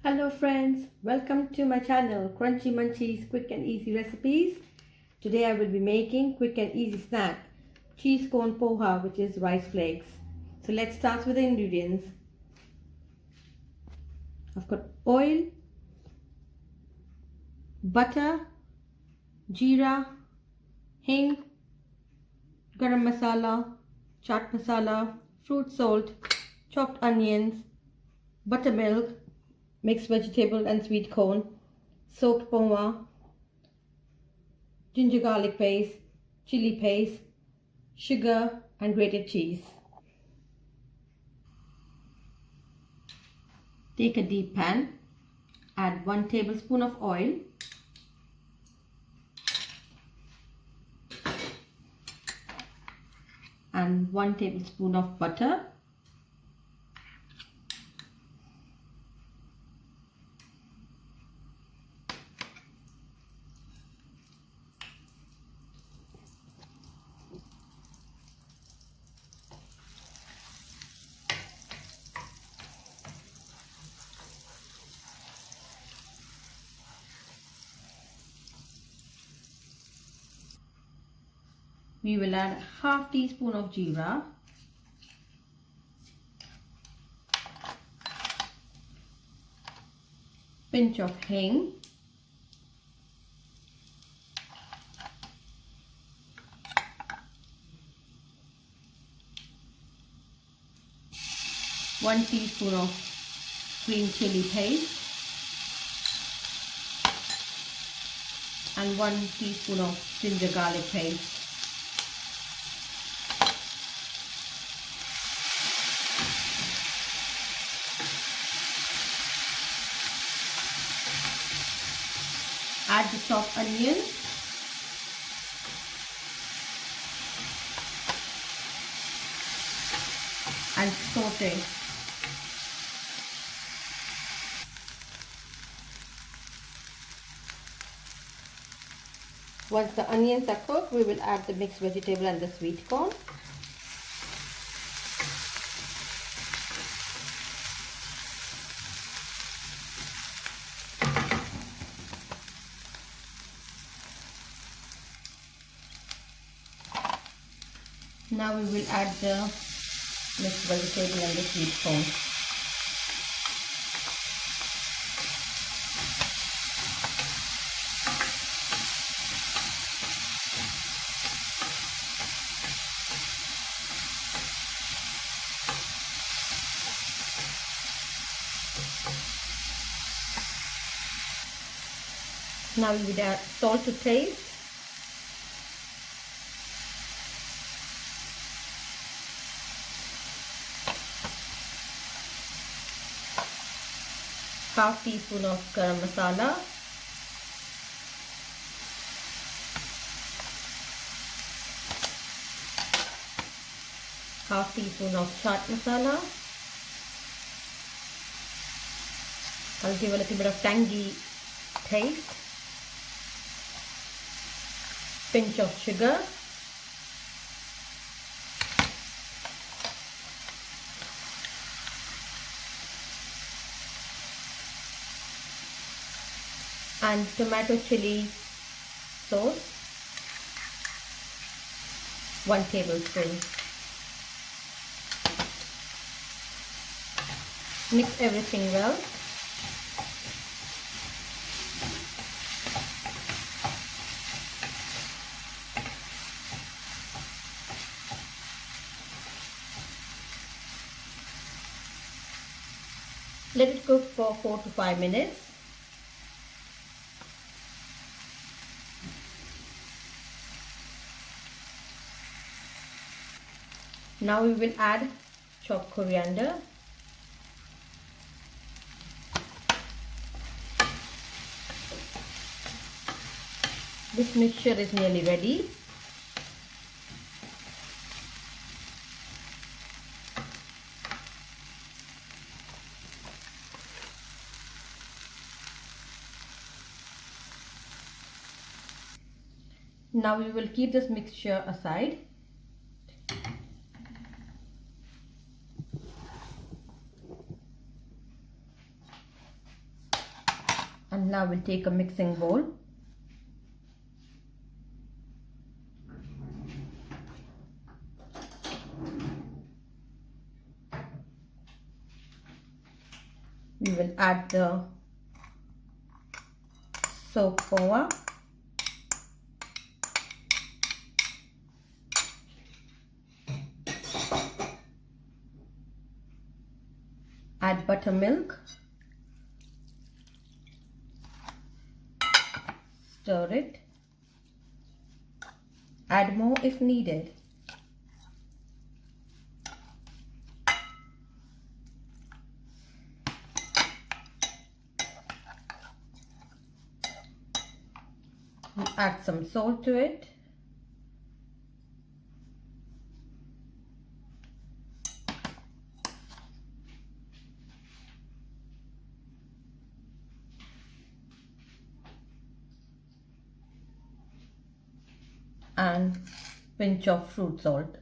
Hello friends, welcome to my channel Crunchy Munchies Quick and Easy Recipes. Today I will be making quick and easy snack cheese corn poha, which is rice flakes. So let's start with the ingredients. I've got oil, butter, jeera, hing, garam masala, chaat masala, fruit salt, chopped onions, buttermilk, mixed vegetable and sweet corn, soaked poha, ginger garlic paste, chili paste, sugar and grated cheese. Take a deep pan, add 1 tablespoon of oil, and 1 tablespoon of butter, we will add half teaspoon of jeera, pinch of hing, one teaspoon of green chili paste, and 1 teaspoon of ginger garlic paste. Add the chopped onion, and saute. Once the onions are cooked, we will add the mixed vegetable and the sweet corn. Now we will add the mixed vegetable and the sweet corn. Now we will add salt to taste. Half teaspoon of garam masala, half teaspoon of chaat masala. I'll give a little bit of tangy taste. Pinch of sugar. And tomato chili sauce, 1 tablespoon. Mix everything well. Let it cook for 4 to 5 minutes. Now we will add chopped coriander, this mixture is nearly ready. Now we will keep this mixture aside. Now we'll take a mixing bowl. We will add the soaked poha, add buttermilk, stir it, add more if needed. Add some salt to it. And pinch of fruit salt.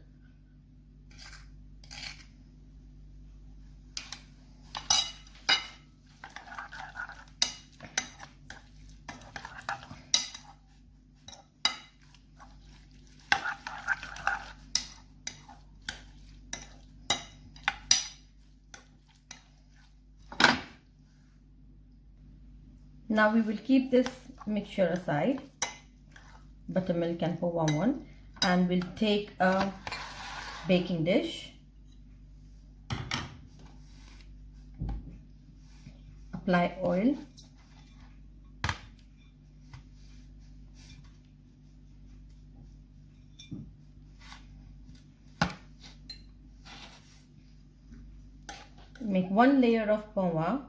Now we will keep this mixture aside, buttermilk and poha one, and we'll take a baking dish, apply oil, make one layer of poha,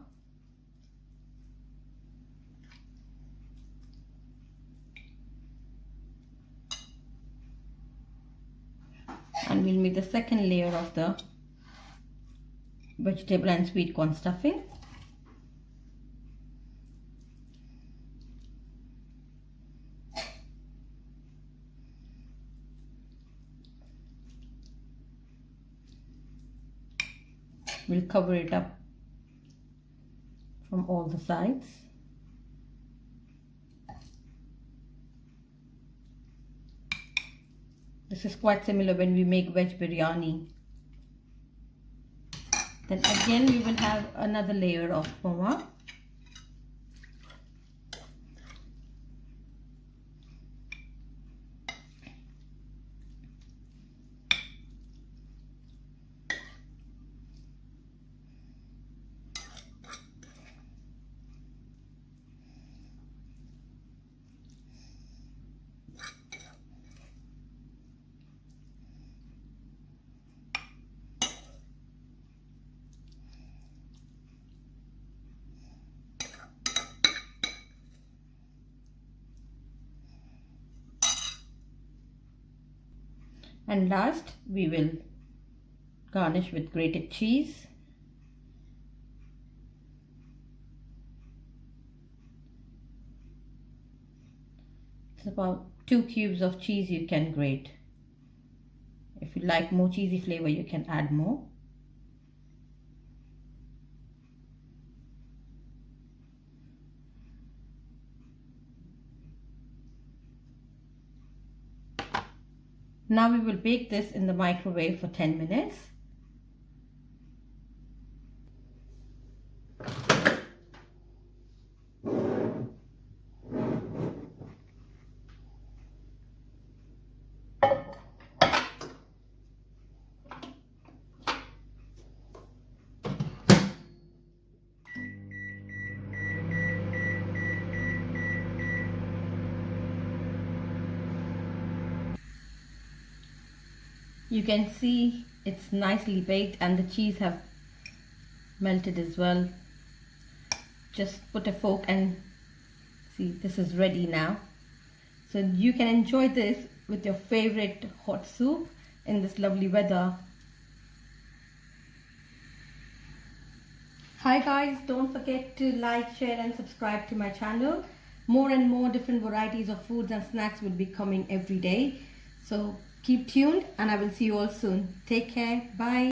and we'll make the second layer of the vegetable and sweet corn stuffing. We'll cover it up from all the sides. This is quite similar when we make veg biryani. Then again we will have another layer of poha. And last, we will garnish with grated cheese. It's about 2 cubes of cheese you can grate. If you like more cheesy flavor, you can add more. Now we will bake this in the microwave for 10 minutes. You can see it's nicely baked and the cheese have melted as well. Just put a fork and see, this is ready now. So you can enjoy this with your favorite hot soup in this lovely weather. Hi guys, don't forget to like, share and subscribe to my channel. More and more different varieties of foods and snacks will be coming every day. So keep tuned and I will see you all soon. Take care. Bye.